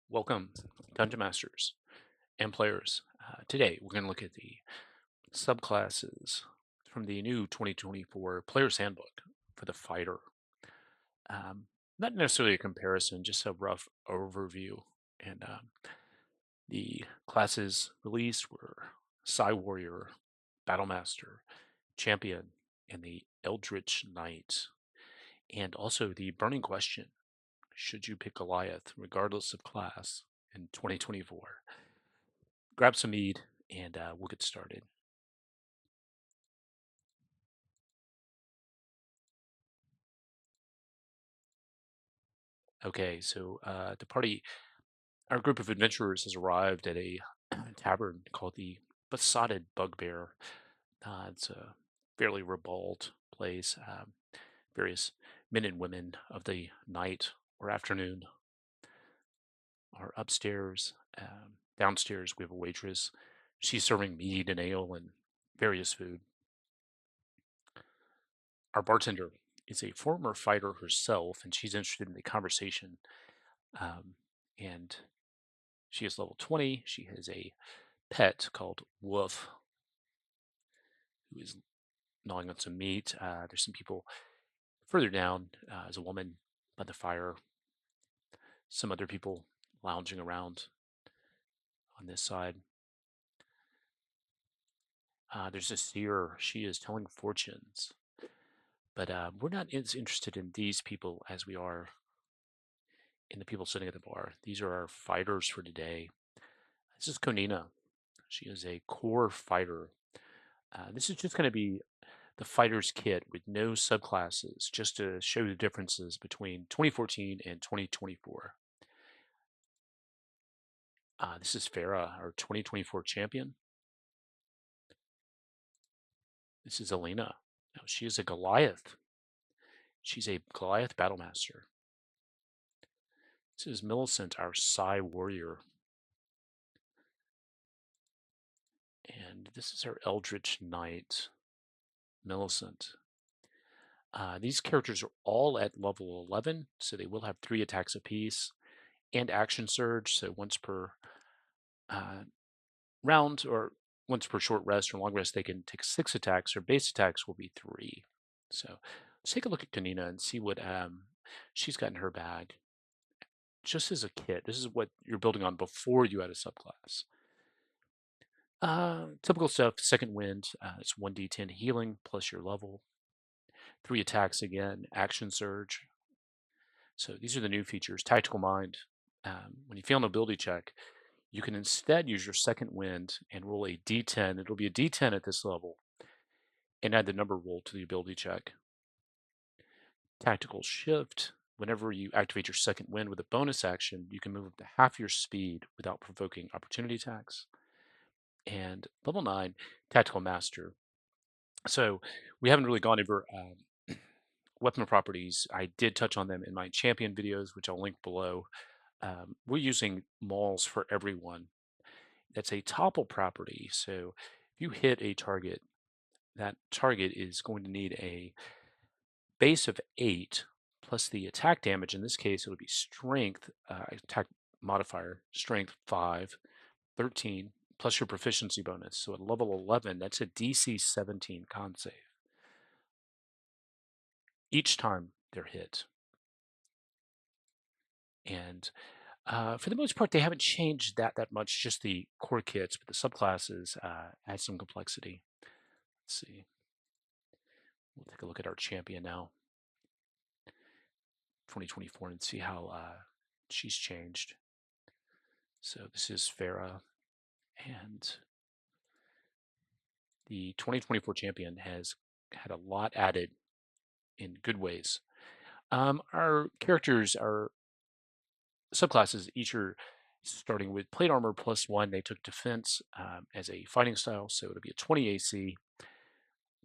Welcome, Dungeon Masters and players. Today, we're going to look at the subclasses from the new 2024 Player's Handbook for the Fighter. Um, Not necessarily a comparison, just a rough overview. And the classes released were Psi-Warrior, Battlemaster, Champion, and the Eldritch Knight. And also the burning question: should you pick Goliath, regardless of class, in 2024? Grab some mead and we'll get started. Okay, so our group of adventurers has arrived at a tavern called the Besotted Bugbear. It's a fairly ribald place. Various men and women of the night or afternoon are upstairs. Downstairs, we have a waitress. She's serving mead and ale and various food. Our bartender is a former fighter herself, and she's interested in the conversation. Um, and she is level 20. She has a pet called Wolf, who is gnawing on some meat. There's some people further down. As a woman by the fire. Some other people lounging around on this side. There's a seer. She is telling fortunes. But we're not as interested in these people as we are in the people sitting at the bar. These are our fighters for today. This is Konina. She is a core fighter. This is just going to be the fighter's kit with no subclasses, just to show the differences between 2014 and 2024. This is Farah, our 2024 champion. This is Alina. Now, she is a Goliath. She's a Goliath Battlemaster. This is Millicent, our Psi-Warrior. And this is our Eldritch Knight, Millicent. These characters are all at level 11, so they will have 3 attacks apiece and action surge, so once per round or once per short rest or long rest, they can take 6 attacks. Or base attacks will be 3. So let's take a look at Kanina and see what she's got in her bag. Just as a kit, this is what you're building on before you add a subclass. Typical stuff: second wind, it's 1d10 healing plus your level, 3 attacks again, action surge. So these are the new features. Tactical mind. When you fail an ability check, you can instead use your second wind and roll a d10. It'll be a d10 at this level, and add the number roll to the ability check. Tactical shift. Whenever you activate your second wind with a bonus action, you can move up to half your speed without provoking opportunity attacks. And level 9, Tactical Master. So we haven't really gone over weapon properties. I did touch on them in my champion videos, which I'll link below. We're using mauls for everyone. That's a topple property. So if you hit a target, that target is going to need a base of 8 plus the attack damage. In this case, it would be strength, attack modifier, strength 5, 13, plus your proficiency bonus. So at level 11, that's a DC 17 con save each time they're hit. And for the most part, they haven't changed that much, just the core kits, but the subclasses add some complexity. Let's see. We'll take a look at our champion now, 2024, and see how she's changed. So this is Farah, and the 2024 champion has had a lot added in good ways. Our characters, our subclasses, each are starting with plate armor +1. They took defense as a fighting style, so it'll be a 20 AC,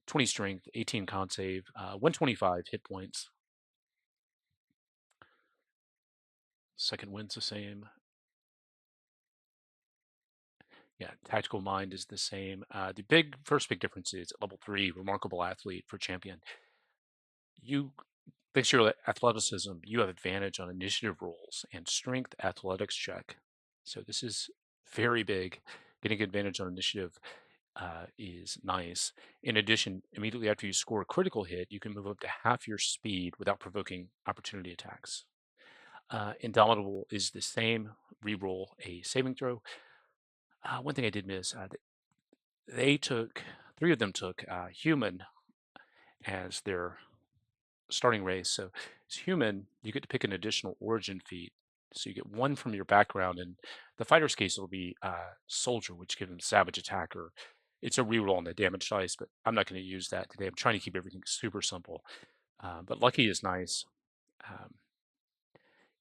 20 strength, 18 con save, 125 hit points. Second wind's the same. Yeah, tactical mind is the same. The first big difference is at level 3, remarkable athlete for champion. You Thanks to your athleticism, you have advantage on initiative rolls and strength athletics check. So this is very big. Getting advantage on initiative is nice. In addition, immediately after you score a critical hit, you can move up to half your speed without provoking opportunity attacks. Indomitable is the same. Reroll a saving throw. One thing I did miss, they took, three of them took human as their starting race. So as human, you get to pick an additional origin feat. So you get one from your background. In the fighter's case, it'll be soldier, which gives them savage attacker. It's a reroll on the damage dice, but I'm not going to use that today. I'm trying to keep everything super simple. But lucky is nice. Um,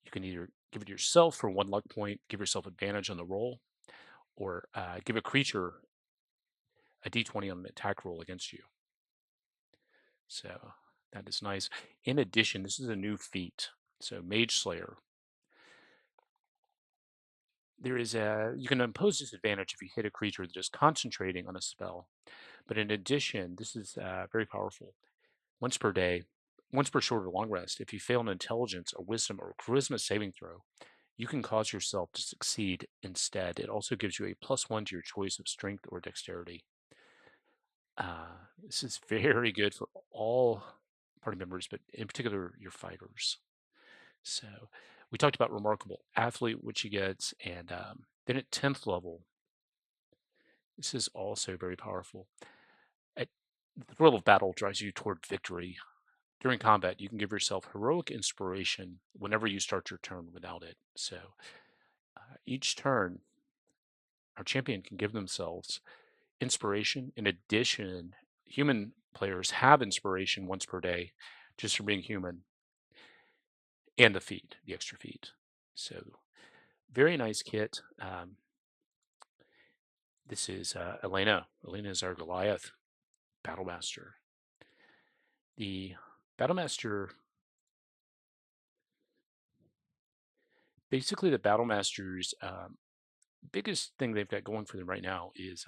you can either give it to yourself for one luck point, give yourself advantage on the roll, or give a creature a d20 on an attack roll against you. So that is nice. In addition, this is a new feat. So Mage Slayer. You can impose disadvantage if you hit a creature that is concentrating on a spell. But in addition, this is very powerful. Once per day, once per short or long rest, if you fail an intelligence, a wisdom, or a charisma saving throw, you can cause yourself to succeed instead. It also gives you a +1 to your choice of strength or dexterity. This is very good for all party members, but in particular your fighters. So we talked about remarkable athlete, which he gets, and then at 10th level, this is also very powerful. At the thrill of battle drives you toward victory. During combat, you can give yourself heroic inspiration whenever you start your turn without it. So each turn, our champion can give themselves inspiration. In addition, human players have inspiration once per day just for being human, and the feat, the extra feat. So very nice kit. This is Elena. Elena is our Goliath Battlemaster. The Battlemaster, basically the Battlemaster's biggest thing they've got going for them right now is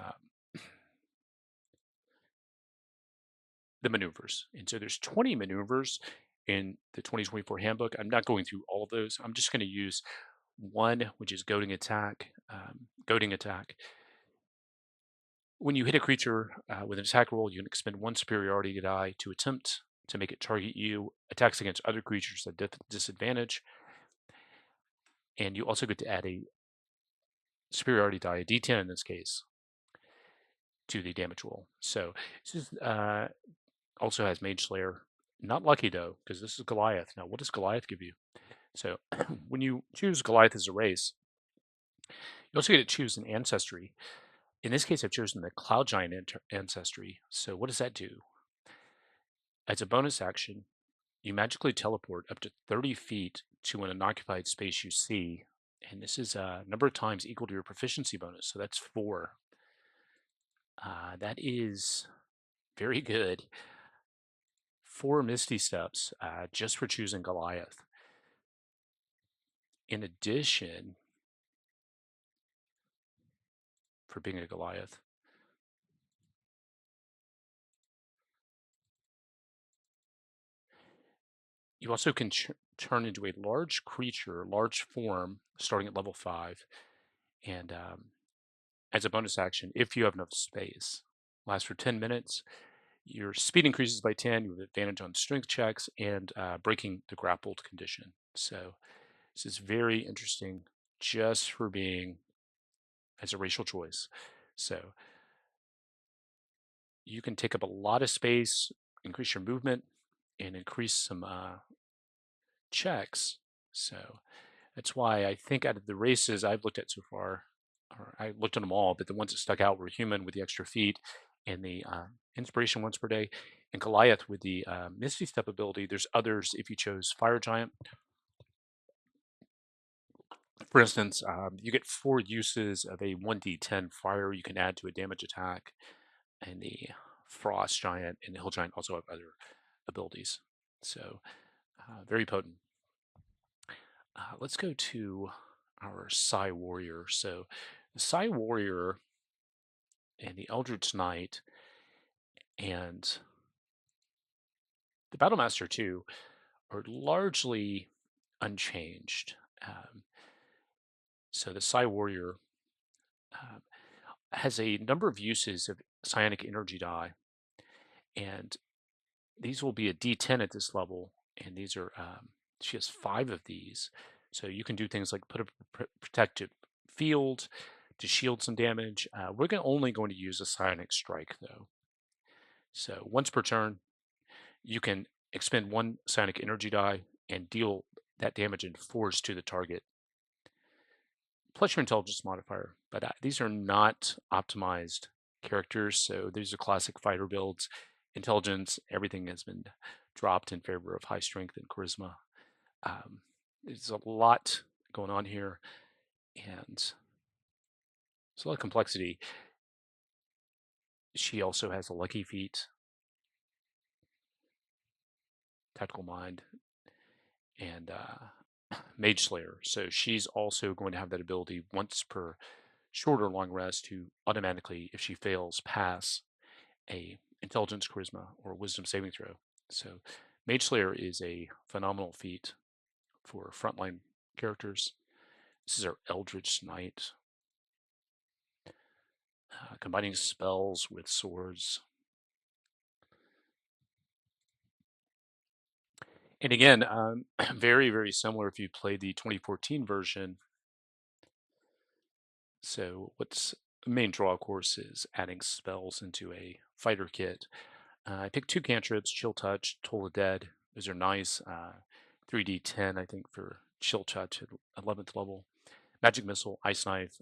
the maneuvers. And so there's 20 maneuvers in the 2024 handbook. I'm not going through all of those. I'm just going to use one, which is goading attack. Goading attack. When you hit a creature with an attack roll, you can expend one superiority die to attempt to make it target you. Attacks against other creatures at disadvantage. And you also get to add a superiority die, a d10 in this case, to the damage roll. So this is, also has Mage Slayer. Not lucky though, because this is Goliath. Now, what does Goliath give you? So when you choose Goliath as a race, you also get to choose an ancestry. In this case, I've chosen the Cloud Giant ancestry. So what does that do? As a bonus action, you magically teleport up to 30 feet to an unoccupied space you see. And this is a number of times equal to your proficiency bonus. So that's 4. That is very good. 4 Misty Steps just for choosing Goliath. In addition, for being a Goliath, you also can turn into a large creature, large form, starting at level 5. And as a bonus action, if you have enough space, lasts for 10 minutes. Your speed increases by 10. You have advantage on strength checks and breaking the grappled condition. So this is very interesting just for being as a racial choice. So you can take up a lot of space, increase your movement, and increase some checks. So that's why I think out of the races I've looked at so far, or I looked at them all, but the ones that stuck out were human with the extra feet and the inspiration once per day, and Goliath with the Misty Step ability. There's others if you chose Fire Giant. For instance, you get 4 uses of a 1d10 fire you can add to a damage attack, and the Frost Giant and the Hill Giant also have other abilities. So very potent. Let's go to our Psi-Warrior. So the Psi-Warrior and the Eldritch Knight and the Battlemaster too are largely unchanged. So the Psi-Warrior has a number of uses of psionic energy die, and these will be a D10 at this level, and these are she has 5 of these, so you can do things like put a protective field to shield some damage. We're only going to use a psionic strike though, so once per turn you can expend 1 psionic energy die and deal that damage in force to the target, plus your intelligence modifier. But these are not optimized characters, so these are classic fighter builds. Intelligence, everything has been dropped in favor of high strength and charisma. There's a lot going on here, and there's a lot of complexity. She also has a lucky feat, tactical mind, and Mage Slayer. So she's also going to have that ability once per short or long rest to automatically, if she fails, pass a intelligence, charisma, or wisdom saving throw. So Mage Slayer is a phenomenal feat for frontline characters. This is our Eldritch Knight, combining spells with swords. And again, very, very similar if you play the 2014 version. So what's the main draw, of course, is adding spells into a fighter kit. I picked 2 cantrips, Chill Touch, Toll the Dead. Those are nice. 3d10, I think, for Chill Touch at 11th level. Magic Missile, Ice Knife,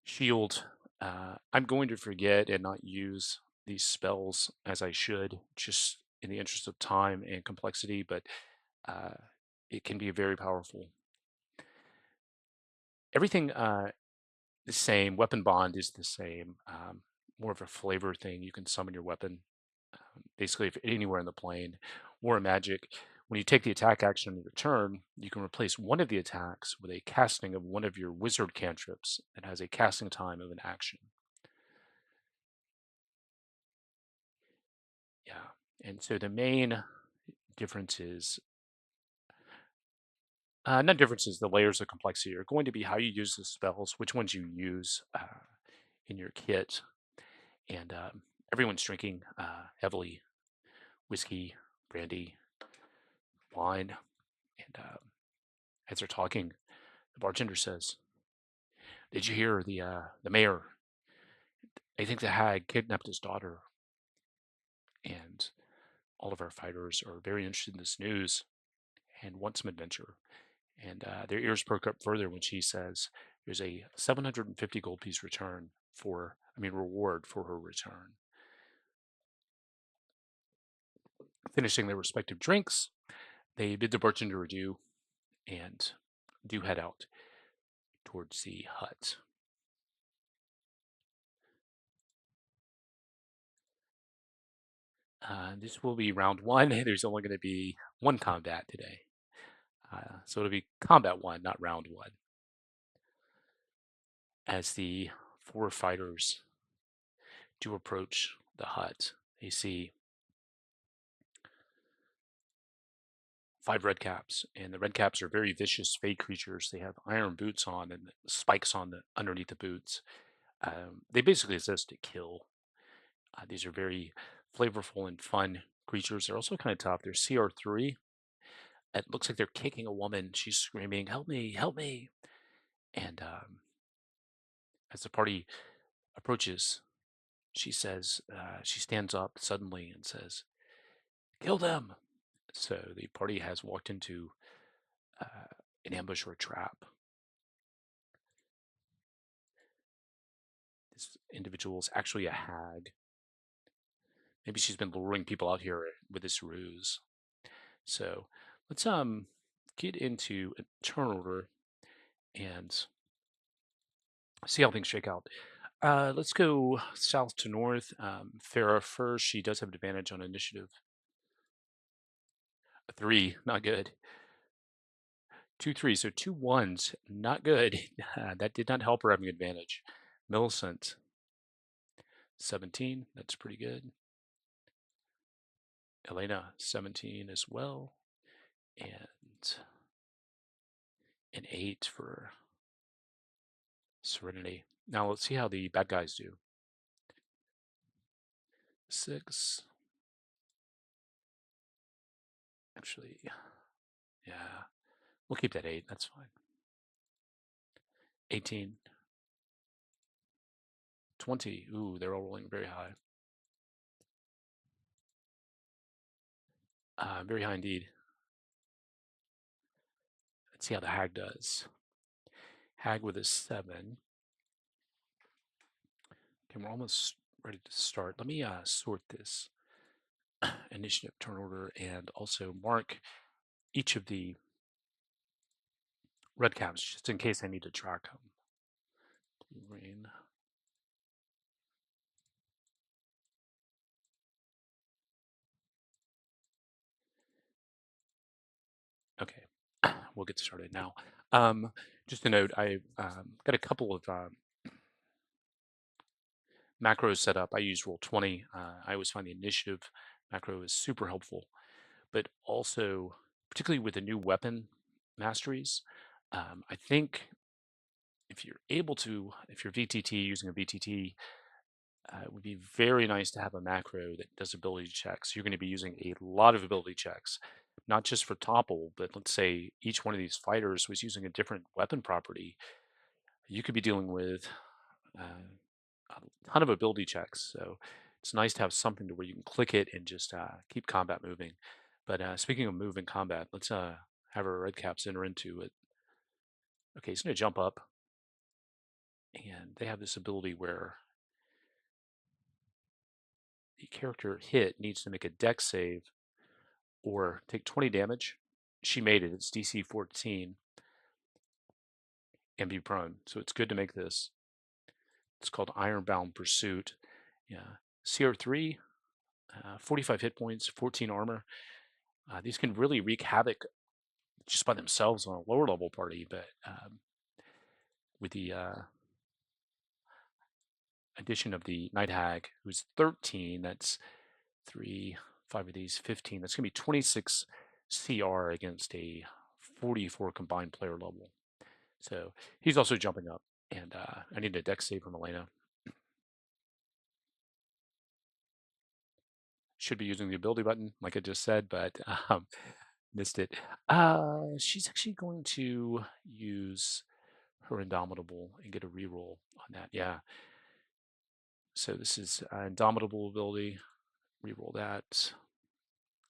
Shield. I'm going to forget and not use these spells as I should, just in the interest of time and complexity, but it can be very powerful. Everything the same. Weapon Bond is the same. More of a flavor thing. You can summon your weapon basically if anywhere in the plane. War of Magic, when you take the attack action on your turn, you can replace one of the attacks with a casting of one of your wizard cantrips that has a casting time of an action. Yeah, and so the main difference is, not differences, the layers of complexity are going to be how you use the spells, which ones you use in your kit, and everyone's drinking heavily whiskey, brandy, wine, and as they're talking, the bartender says, "Did you hear the mayor? I think the hag kidnapped his daughter." And all of our fighters are very interested in this news and want some adventure. And their ears perk up further when she says, "There's a 750 gold piece reward for her return." Finishing their respective drinks, they bid the bartender adieu and do head out towards the hut. This will be round 1. There's only going to be 1 combat today. So it'll be combat 1, not round 1. As the 4 fighters do approach the hut, they see 5 redcaps, and the redcaps are very vicious fey creatures. They have iron boots on and spikes on underneath the boots. They basically exist to kill. These are very flavorful and fun creatures. They're also kind of tough. They're CR3. It looks like they're kicking a woman. She's screaming, "Help me! Help me!" And as the party approaches, she stands up suddenly and says, "Kill them!" So the party has walked into an ambush or a trap. This individual is actually a hag. Maybe she's been luring people out here with this ruse. So let's get into a turn order and see how things shake out. Let's go south to north. Farah first. She does have advantage on initiative. A 3, not good. 2 3, so 2 1s, not good. That did not help her having advantage. Millicent, 17, that's pretty good. Elena, 17 as well. and an 8 for Serenity. Now let's see how the bad guys do. 6. Actually, yeah, we'll keep that 8. That's fine. 18. 20. Ooh, they're all rolling very high. Very high indeed. Let's see how the hag does. Hag with a 7. Okay, we're almost ready to start. Let me sort this initiative turn order and also mark each of the red caps just in case I need to track them. Blue, green. Okay, we'll get started now. Just a note, I got a couple of macros set up. I use Roll20. I always find the initiative macro is super helpful, but also particularly with the new weapon masteries, I think if you're able to, if you're VTT using a VTT, it would be very nice to have a macro that does ability checks. You're going to be using a lot of ability checks, not just for topple, but let's say each one of these fighters was using a different weapon property. You could be dealing with a ton of ability checks. So it's nice to have something to where you can click it and just keep combat moving. But speaking of moving combat, let's have our red caps enter into it. Okay, he's going to jump up, and they have this ability where the character hit needs to make a dex save or take 20 damage. She made it. It's DC 14 and be prone. So it's good to make this. It's called Ironbound Pursuit. Yeah. CR3, 45 hit points, 14 armor. These can really wreak havoc just by themselves on a lower level party, but with the addition of the Night Hag, who's 13, that's 3, 5 of these, 15. That's going to be 26 CR against a 44 combined player level. So he's also jumping up, and I need a dex save from Elena. Should be using the ability button, like I just said, but missed it. She's actually going to use her Indomitable and get a reroll on that. Yeah. So this is Indomitable ability. Reroll that.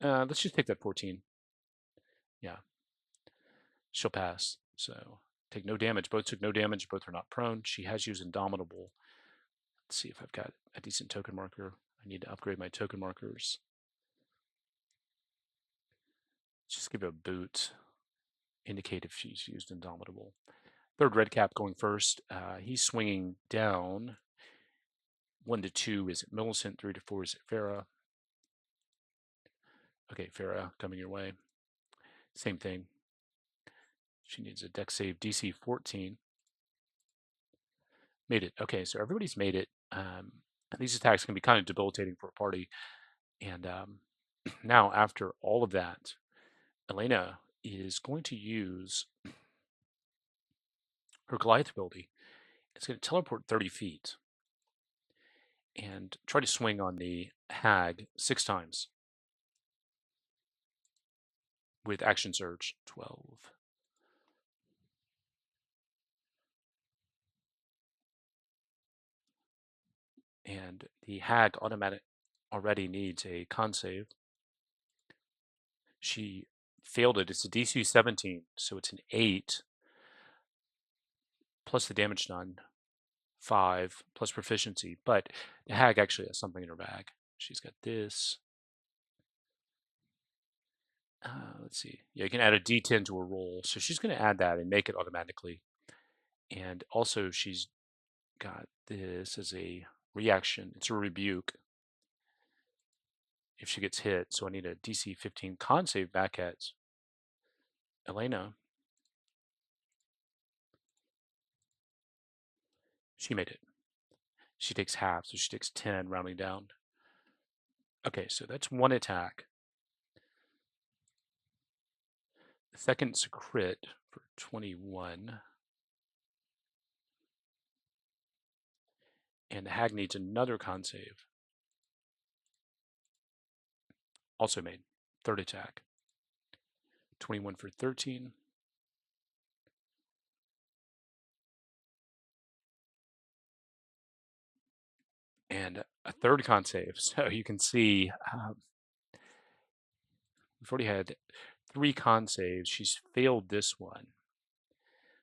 Let's just take that 14. Yeah. She'll pass. So take no damage. Both took no damage. Both are not prone. She has used Indomitable. Let's see if I've got a decent token marker. I need to upgrade my token markers. Just give it a boot. Indicate if she's used Indomitable. Third red cap going first. He's swinging down. 1 to 2 is it Millicent. 3 to 4 is it Farah. Okay, Farah coming your way. Same thing. She needs a dex save DC 14. Made it. Okay, so everybody's made it. These attacks can be kind of debilitating for a party. And now, after all of that, Elena is going to use her Goliath ability. It's going to teleport 30 feet and try to swing on the hag 6 times with action surge. 12. And the hag already needs a con save. She failed it. It's a DC 17, so it's an 8 plus the damage done, 5 plus proficiency. But the hag actually has something in her bag. She's got this. Let's see. Yeah, you can add a D10 to her roll. So she's going to add that and make it automatically. And also, she's got this as a reaction. It's a rebuke if she gets hit. So I need a DC 15 con save back at Elena. She made it. She takes half, so she takes 10, rounding down. Okay, so that's one attack. Second's a crit for 21. And the hag needs another con save. Also made. Third attack. 21 for 13. And a third con save. So you can see we've already had 3 con saves. She's failed this one.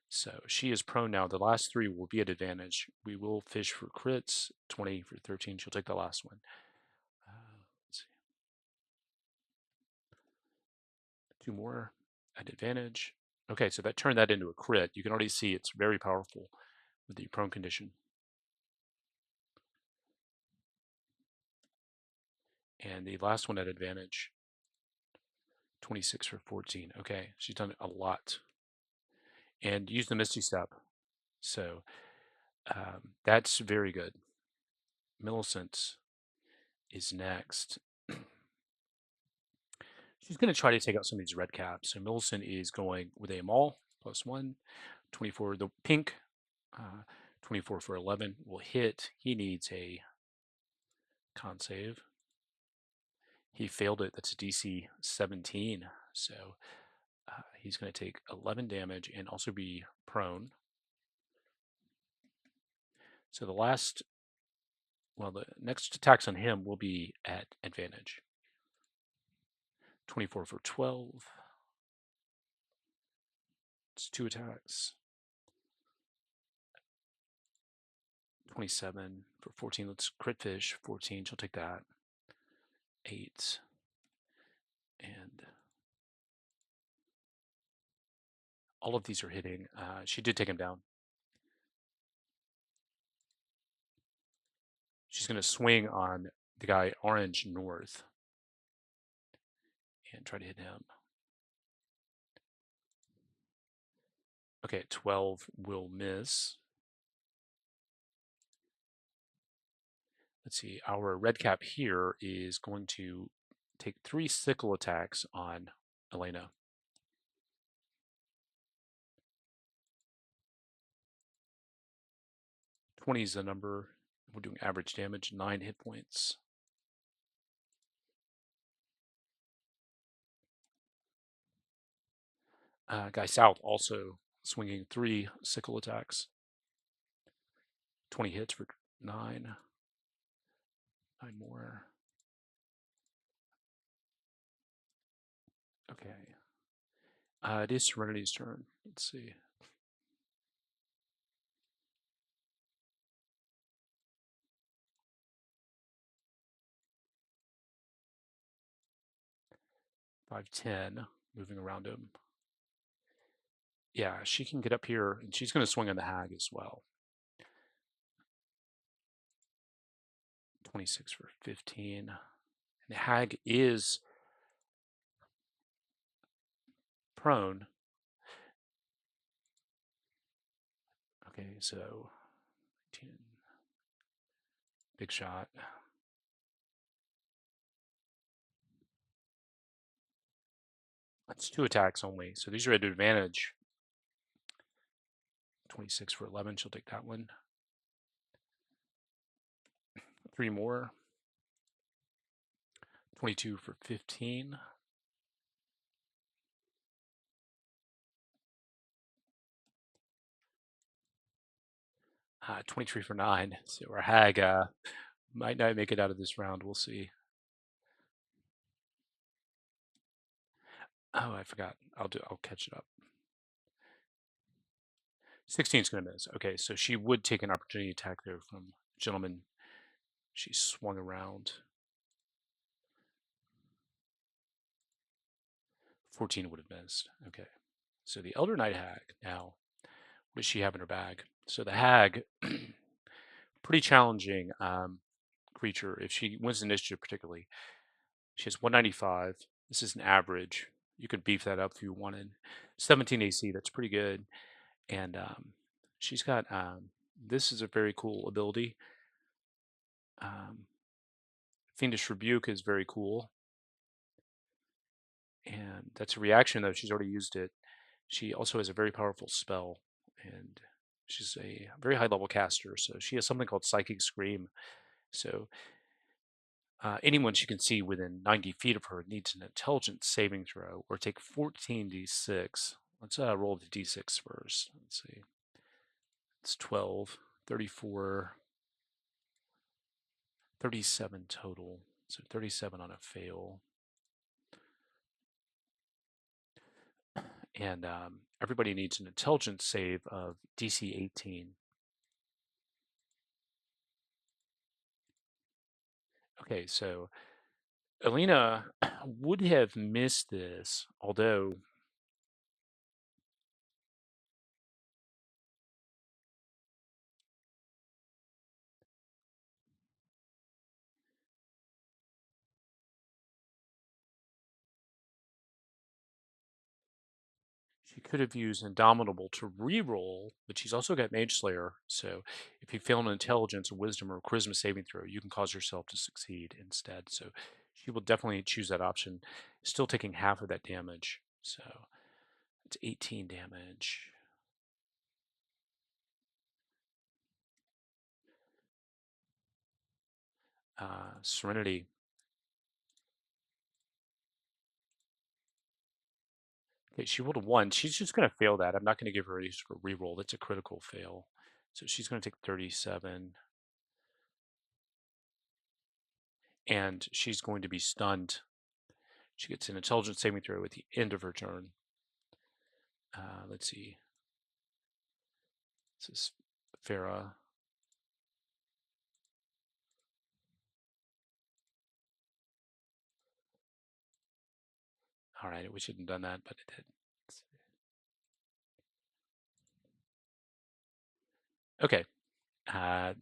So she is prone now. The last 3 will be at advantage. We will fish for crits. 20 for 13. She'll take the last one. Let's see. 2 more at advantage. Okay, so that turned that into a crit. You can already see it's very powerful with the prone condition. And the last one at advantage. 26 for 14. Okay, she's done a lot. And use the Misty Step. So that's very good. Millicent is next. She's going to try to take out some of these red caps. So Millicent is going with a maul, +1. 24, the pink, 24 for 11 will hit. He needs a con save. He failed it. That's a DC 17. So he's going to take 11 damage and also be prone. So the next attacks on him will be at advantage. 24 for 12. It's 2 attacks. 27 for 14. Let's crit fish. 14. She'll take that. 8. And all of these are hitting. She did take him down. She's going to swing on the guy orange north and try to hit him. Okay, 12 will miss. Let's see, our red cap here is going to take 3 sickle attacks on Elena. 20 is the number. We're doing average damage, 9 hit points. Guy south also swinging 3 sickle attacks. 20 hits for 9. 9 more. Okay. It is Serenity's turn. Let's see. Five, 10, moving around him. Yeah, she can get up here, and she's going to swing on the hag as well. 26 for 15. And the hag is prone. Okay, so 10. Big shot. That's 2 attacks only, so these are at advantage. 26 for 11, she'll take that one. 3 more. 22 for 15. 23 for 9. So our hag might not make it out of this round. We'll see. Oh, I forgot. I'll catch it up. 16 is going to miss. Okay, so she would take an opportunity attack there from gentleman. She swung around. 14 would have missed. Okay. So the Elder Knight hag now, what does she have in her bag? So the hag, pretty challenging creature. If she wins initiative particularly, she has 195. This is an average. You could beef that up if you wanted. 17 AC, that's pretty good. And she's got, this is a very cool ability. Fiendish Rebuke is very cool. And that's a reaction, though. She's already used it. She also has a very powerful spell, and she's a very high level caster. So she has something called Psychic Scream. So anyone she can see within 90 feet of her needs an intelligence saving throw or take 14d6. Let's roll the d6 first. Let's see. It's 12, 34, 37 total. So 37 on a fail. And everybody needs an intelligence save of DC 18. Okay, so Alina would have missed this, although she could have used Indomitable to re-roll, but she's also got Mage Slayer. So if you fail an Intelligence, or Wisdom, or Charisma saving throw, you can cause yourself to succeed instead. So she will definitely choose that option, still taking half of that damage. So it's 18 damage. Serenity. Okay, she rolled a 1. She's just going to fail that. I'm not going to give her any sort of reroll. That's a critical fail. So she's going to take 37. And she's going to be stunned. She gets an intelligence saving throw at the end of her turn. Let's see. This is Farah. All right, we shouldn't have done that, but it did. Okay.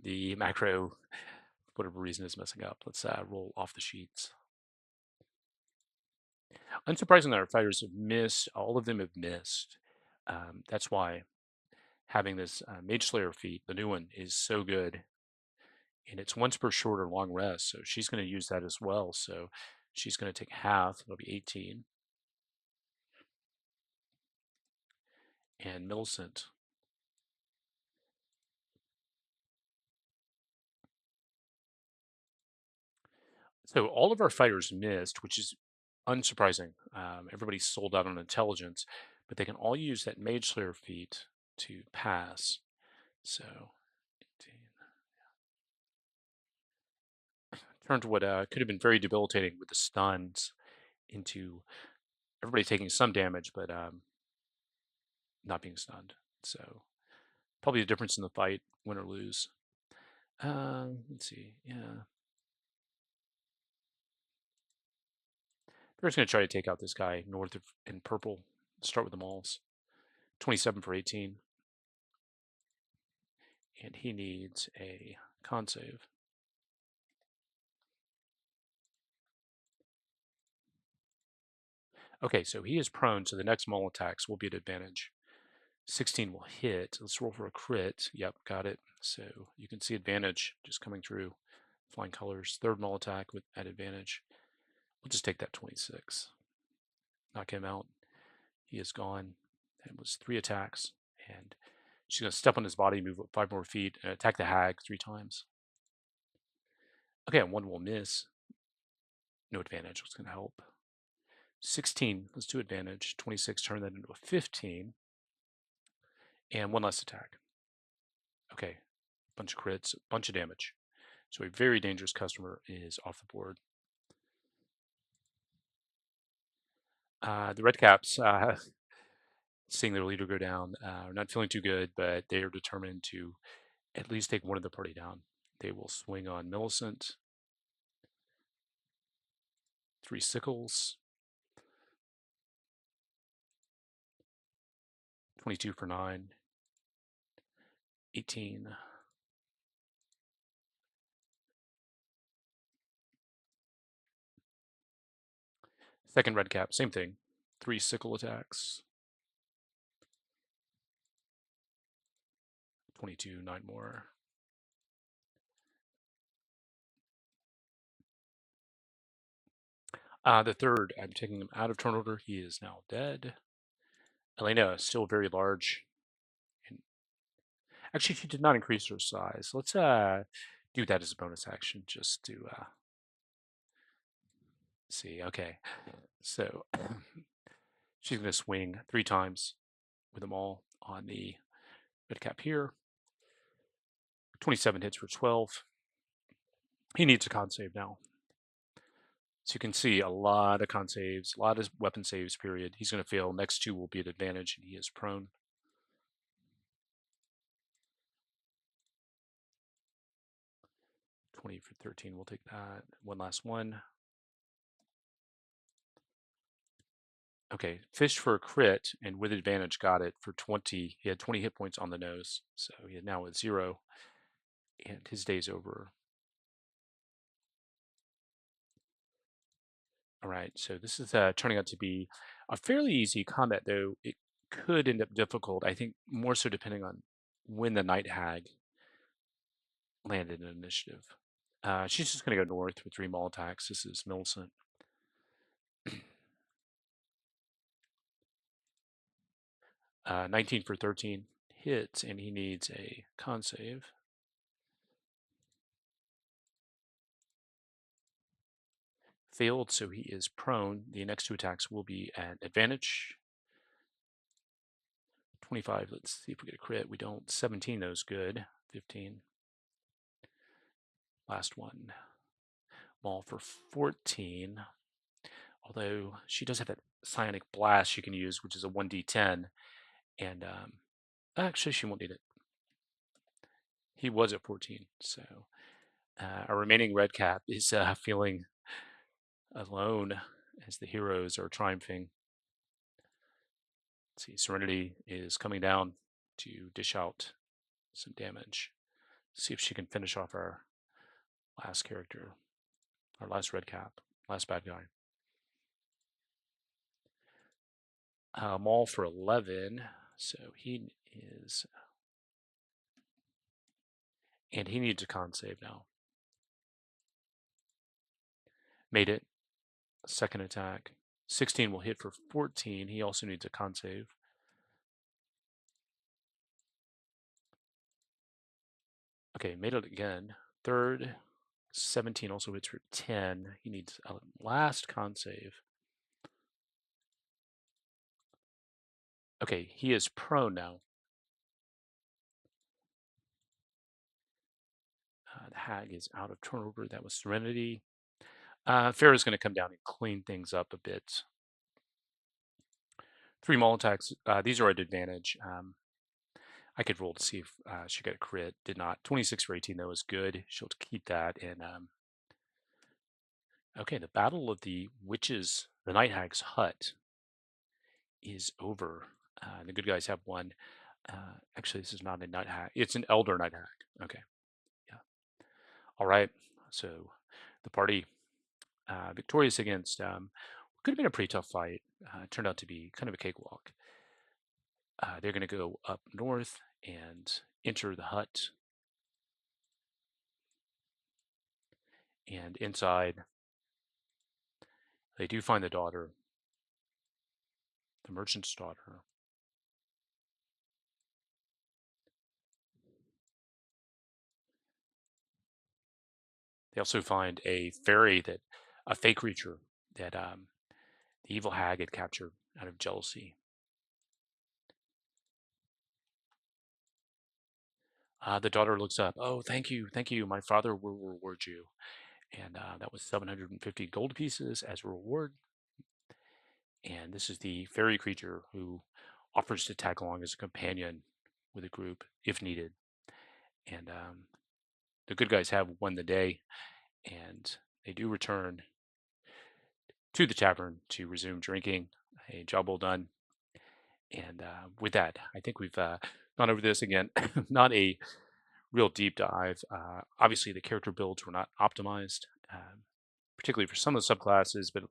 The macro, for whatever reason, is messing up. Let's roll off the sheets. Unsurprisingly, our fighters have missed. All of them have missed. That's why having this Mage Slayer feat, the new one, is so good. And it's once per short or long rest, so she's going to use that as well. So she's going to take half. It'll be 18. And Millicent. So all of our fighters missed, which is unsurprising. Everybody's sold out on intelligence, but they can all use that Mage Slayer feat to pass. So 18. Turned what could have been very debilitating with the stuns into everybody taking some damage, but not being stunned. So probably the difference in the fight, win or lose. Let's see. Yeah. We're just going to try to take out this guy north of in purple. Start with the malls. 27 for 18. And he needs a con save. Okay, so he is prone, so the next maul attacks will be at advantage. 16 will hit. Let's roll for a crit. Yep, got it. So you can see advantage just coming through. Flying colors. Third maul attack with at advantage. We'll just take that 26. Knock him out. He is gone. That was 3 attacks. And she's going to step on his body, move up 5 more feet, and attack the hag 3 times. Okay, 1 will miss. No advantage. What's going to help? 16. Let's do advantage. 26. Turn that into a 15. And 1 less attack. Okay. Bunch of crits. Bunch of damage. So a very dangerous customer is off the board. The Redcaps, seeing their leader go down, are not feeling too good, but they are determined to at least take one of the party down. They will swing on Millicent. 3 sickles. 22 for 9. 18. Second Redcap, same thing. 3 sickle attacks. 22, 9 more. The third, I'm taking him out of turn order. He is now dead. Elena is still very large. And actually, she did not increase her size. Let's do that as a bonus action just to see. Okay, so she's going to swing 3 times with them all on the red cap here. 27 hits for 12. He needs a con save now. So you can see a lot of con saves, a lot of weapon saves, period. He's going to fail. Next 2 will be at advantage, and he is prone. 20 for 13, we'll take that. One last one. Okay, fished for a crit, and with advantage got it for 20. He had 20 hit points on the nose, so he is now at 0, and his day's over. All right, so this is turning out to be a fairly easy combat, though it could end up difficult. I think more so depending on when the Night Hag landed in initiative. She's just going to go north with 3 maul attacks. This is Millicent. 19 for 13 hits, and he needs a con save. Failed, so he is prone. The next 2 attacks will be at advantage. 25, let's see if we get a crit. We don't. 17, those good. 15. Last one. Maul for 14. Although she does have that psionic blast she can use, which is a 1d10. And actually, she won't need it. He was at 14, so our remaining red cap is feeling alone as the heroes are triumphing. Let's see, Serenity is coming down to dish out some damage. See if she can finish off our last character, our last red cap, last bad guy. Maul for 11, so he is, and he needs a con save now. Made it. Second attack. 16 will hit for 14. He also needs a con save. Okay, made it again. Third. 17 also hits for 10. He needs a last con save. Okay, he is prone now. The hag is out of turnover. That was Serenity. Farrah's going to come down and clean things up a bit. 3 maul attacks. These are at advantage. I could roll to see if she got a crit. Did not. 26 for 18, though, is good. She'll keep that. And okay, the Battle of the Witches, the Night Hag's hut, is over. The good guys have won. Actually, this is not a Night Hag. It's an Elder Night Hag. Okay. Yeah. All right. So the party victorious against could have been a pretty tough fight. Turned out to be kind of a cakewalk. They're going to go up north and enter the hut. And inside, they do find the daughter, the merchant's daughter. They also find a fairy a fake creature that the evil hag had captured out of jealousy. The daughter looks up. Oh, thank you. My father will reward you. And that was 750 gold pieces as a reward. And this is the fairy creature who offers to tag along as a companion with a group if needed. And the good guys have won the day, and they do return to the tavern to resume drinking. A job well done. And with that, I think we've gone over this again. Not a real deep dive. Obviously, the character builds were not optimized, particularly for some of the subclasses, but at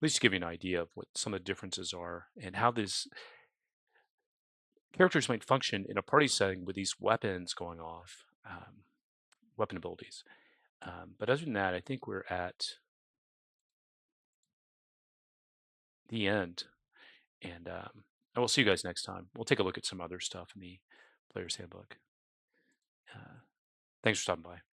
least give you an idea of what some of the differences are and how these characters might function in a party setting with these weapons going off, weapon abilities. But other than that, I think we're at the end. And I will see you guys next time. We'll take a look at some other stuff in the Player's Handbook. Uh, Thanks for stopping by.